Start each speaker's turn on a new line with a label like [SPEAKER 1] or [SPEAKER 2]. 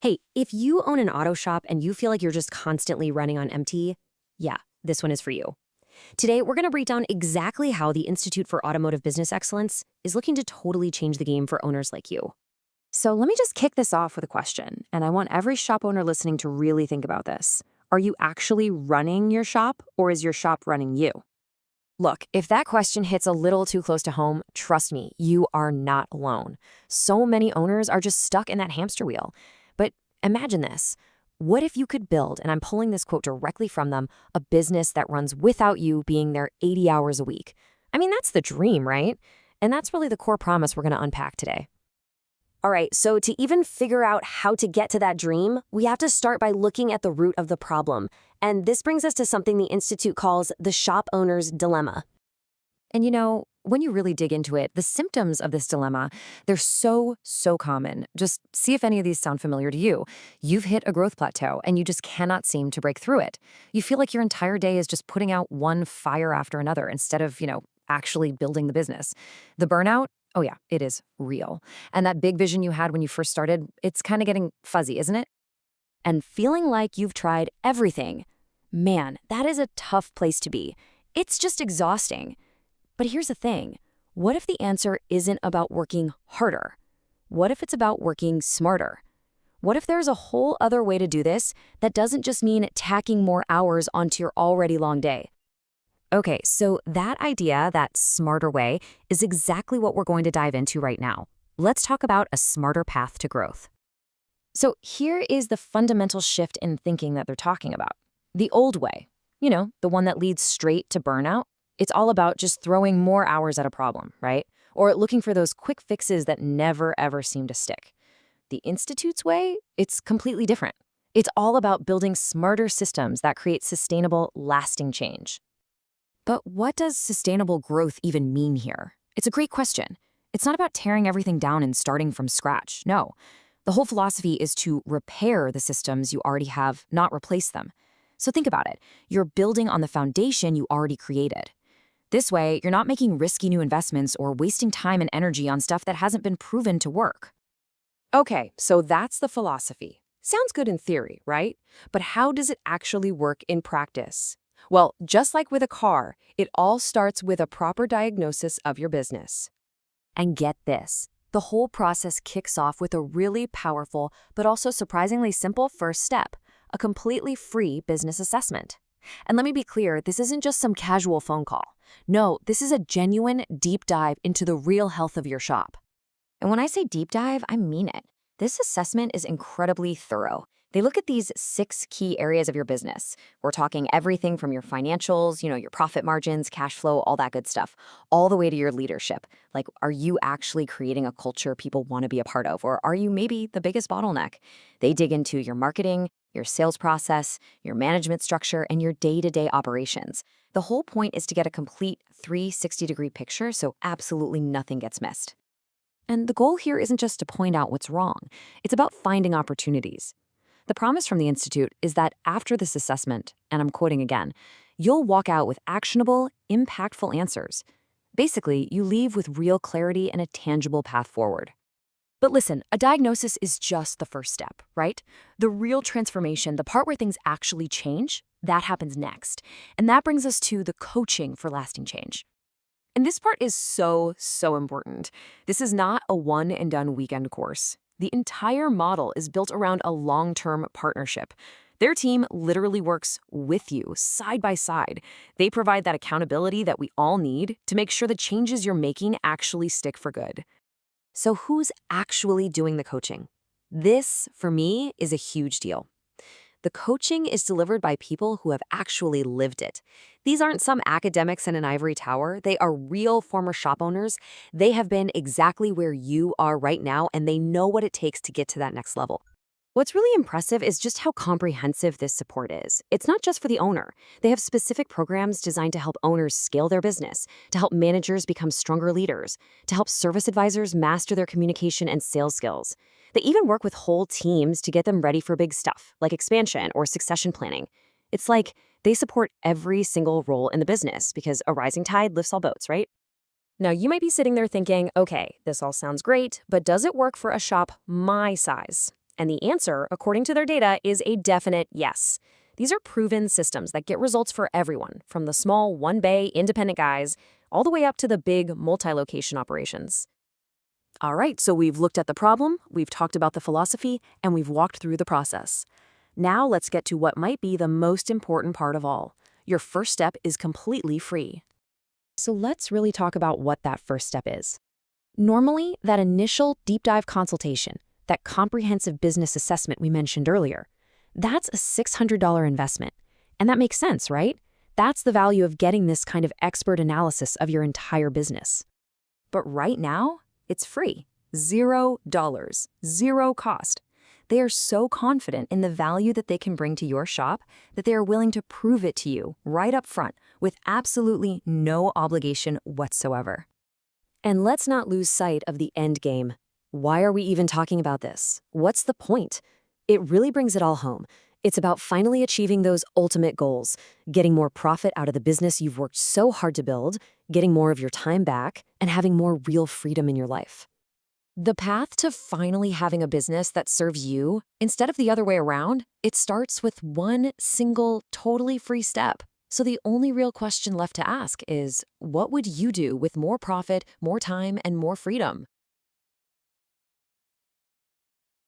[SPEAKER 1] Hey, if you own an auto shop and you feel like you're just constantly running on empty, yeah, this one is for you. Today, we're going to break down exactly how the Institute for Automotive Business Excellence is looking to totally change the game for owners like you.
[SPEAKER 2] So let me just kick this off with a question, and I want every shop owner listening to really think about this. Are you actually running your shop, or is your shop running you?
[SPEAKER 1] Look, if that question hits a little too close to home, trust me, you are not alone. So many owners are just stuck in that hamster wheel. But imagine this. What if you could build, and I'm pulling this quote directly from them, a business that runs without you being there 80 hours a week? I mean, that's the dream, right? And that's really the core promise we're going to unpack today. All right, so to even figure out how to get to that dream, we have to start by looking at the root of the problem. And this brings us to something the Institute calls the shop owner's dilemma.
[SPEAKER 2] And when you really dig into it, the symptoms of this dilemma, they're so common. Just see if any of these sound familiar to you. You've hit a growth plateau and you just cannot seem to break through it. You feel like your entire day is just putting out one fire after another instead of, actually building the business. The burnout, oh yeah, it is real. And that big vision you had when you first started, it's kind of getting fuzzy, isn't it?
[SPEAKER 1] And feeling like you've tried everything. Man, that is a tough place to be. It's just exhausting. But here's the thing. What if the answer isn't about working harder? What if it's about working smarter? What if there's a whole other way to do this that doesn't just mean tacking more hours onto your already long day? Okay, so that idea, that smarter way, is exactly what we're going to dive into right now. Let's talk about a smarter path to growth. So here is the fundamental shift in thinking that they're talking about. The old way, the one that leads straight to burnout, it's all about just throwing more hours at a problem, right? Or looking for those quick fixes that never ever seem to stick. The Institute's way, it's completely different. It's all about building smarter systems that create sustainable, lasting change. But what does sustainable growth even mean here? It's a great question. It's not about tearing everything down and starting from scratch. No. The whole philosophy is to repair the systems you already have, not replace them. So think about it. You're building on the foundation you already created. This way, you're not making risky new investments or wasting time and energy on stuff that hasn't been proven to work.
[SPEAKER 2] Okay, so that's the philosophy. Sounds good in theory, right? But how does it actually work in practice? Well, just like with a car, it all starts with a proper diagnosis of your business.
[SPEAKER 1] And get this, the whole process kicks off with a really powerful, but also surprisingly simple first step, a completely free business assessment. And let me be clear, this isn't just some casual phone call. No, this is a genuine deep dive into the real health of your shop. And when I say deep dive, I mean it. This assessment is incredibly thorough. They look at these 6 key areas of your business. We're talking everything from your financials, your profit margins, cash flow, all that good stuff, all the way to your leadership. Like, are you actually creating a culture people want to be a part of? Or are you maybe the biggest bottleneck? They dig into your marketing, your sales process, your management structure, and your day-to-day operations. The whole point is to get a complete 360-degree picture so absolutely nothing gets missed. And the goal here isn't just to point out what's wrong. It's about finding opportunities. The promise from the Institute is that after this assessment, and I'm quoting again, you'll walk out with actionable, impactful answers. Basically, you leave with real clarity and a tangible path forward. But listen, a diagnosis is just the first step, right? The real transformation, the part where things actually change, that happens next. And that brings us to the coaching for lasting change. And this part is so important. This is not a one-and-done weekend course. The entire model is built around a long-term partnership. Their team literally works with you, side by side. They provide that accountability that we all need to make sure the changes you're making actually stick for good. So who's actually doing the coaching? This, for me, is a huge deal. The coaching is delivered by people who have actually lived it. These aren't some academics in an ivory tower. They are real former shop owners. They have been exactly where you are right now, and they know what it takes to get to that next level. What's really impressive is just how comprehensive this support is. It's not just for the owner. They have specific programs designed to help owners scale their business, to help managers become stronger leaders, to help service advisors master their communication and sales skills. They even work with whole teams to get them ready for big stuff, like expansion or succession planning. It's like they support every single role in the business because a rising tide lifts all boats, right? Now, you might be sitting there thinking, okay, this all sounds great, but does it work for a shop my size?
[SPEAKER 3] And the answer, according to their data, is a definite yes. These are proven systems that get results for everyone, from the small one-bay independent guys all the way up to the big multi-location operations. All right, so we've looked at the problem, we've talked about the philosophy, and we've walked through the process. Now let's get to what might be the most important part of all. Your first step is completely free. So let's really talk about what that first step is. Normally, that initial deep dive consultation, that comprehensive business assessment we mentioned earlier, that's a $600 investment. And that makes sense, right? That's the value of getting this kind of expert analysis of your entire business. But right now, it's free. $0, zero cost. They are so confident in the value that they can bring to your shop that they are willing to prove it to you right up front with absolutely no obligation whatsoever. And let's not lose sight of the end game. Why are we even talking about this? What's the point? It really brings it all home. It's about finally achieving those ultimate goals, getting more profit out of the business you've worked so hard to build, getting more of your time back, and having more real freedom in your life. The path to finally having a business that serves you, instead of the other way around, it starts with one single, totally free step. So the only real question left to ask is, what would you do with more profit, more time, and more freedom?